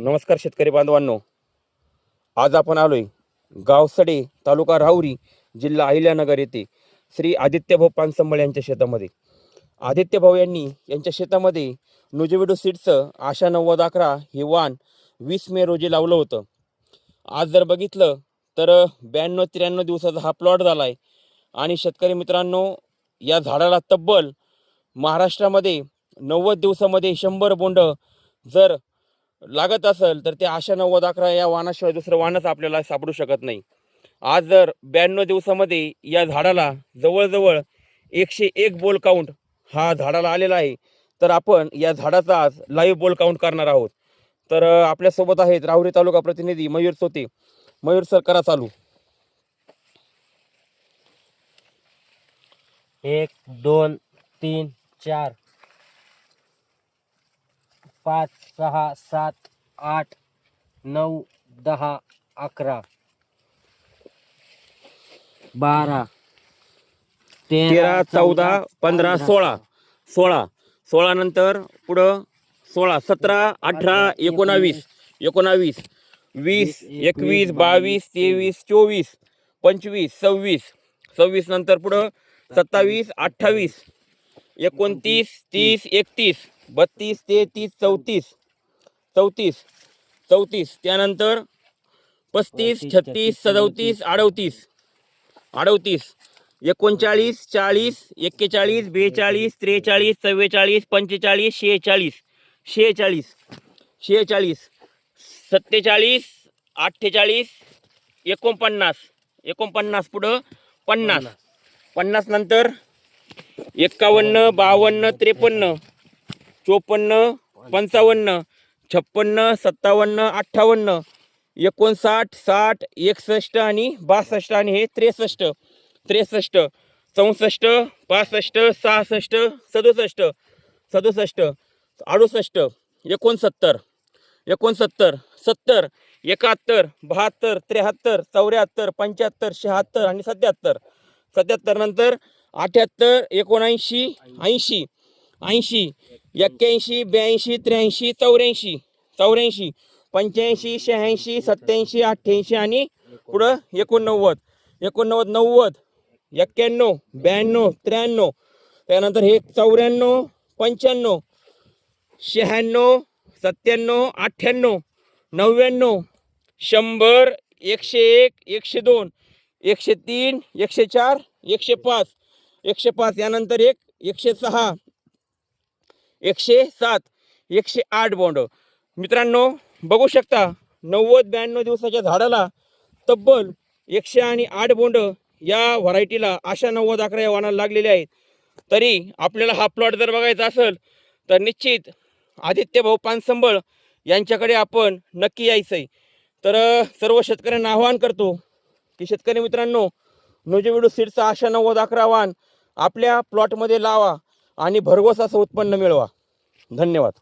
नमस्कार शेतकरी बांधवांनो, आज आपण आलोय गावसडे, तालुका राहुरी, जिल्हा अहिल्यानगर येथे श्री आदित्यभाऊ पानसंबळ यांच्या शेतामध्ये. आदित्यभाऊ यांनी यांच्या शेतामध्ये नुजविडो सीड्सचं आशा 9011 हे वाण 20 मे रोजी लावलं होतं. आज जर बघितलं तर 92-93 दिवसाचा हा प्लॉट झाला आहे. आणि शेतकरी मित्रांनो, या झाडाला तब्बल महाराष्ट्रामध्ये 90 दिवसामध्ये 100 बोंड जर लागत असेल तर ते आशा 9011 या वाणाशिवाय दुसरं वाणच आपल्याला सापडू शकत नाही. आज जर 92 दिवसामध्ये या झाडाला जवळजवळ 101 बोल काउंट हा झाडाला आलेला आहे. तर आपण या झाडाचा आज लाईव्ह बोल काउंट करणार आहोत. तर आपल्यासोबत आहेत राहुरी तालुका प्रतिनिधी मयूर सोते. मयूर सर, करा चालू. 1 2 3 4 5 6 7 8 9 10 11 12 13 14 15 16 नंतर पुढं 16 17 18 19 20 21 22 23 24 25 26 नंतर पुढं 27 28 29 30 31 32 33 34 त्यानंतर 35 36 37 38 39 39 40 41 42 43 44 45 46 46 46 47 48 49 पुढं 50 नंतर 51 52 53 54 55 56 57 58 59 60 61 आणि 62 आणि हे 63 64 64 65 66 67 68 69 69 70 71 72 73 74 75 76 आणि 77 नंतर 78 79 80 81 82 83 84 85 85 86 87 88 आणि पुढं 89 90 91 92 93 त्यानंतर हे 94 95 96 97 98 99 100 101 102 103 104 105 यानंतर 106 107 108 बोंड. मित्रांनो, बघू शकता 90-92 दिवसाच्या झाडाला तब्बल 108 बोंड या व्हरायटीला आशा 9011 या वाणाला लागलेले आहेत. तरी आपल्याला हा प्लॉट जर बघायचा असेल तर निश्चित आदित्यभाऊ पानसंबळ यांच्याकडे आपण नक्की यायचं आहे. तर सर्व शेतकऱ्यांना आवाहन करतो की शेतकरी मित्रांनो, नुजविडो सीड्सचा आशा 9011 वाण आपल्या प्लॉटमध्ये लावा आणि भरघोस असं उत्पन्न मिळवा. धन्यवाद.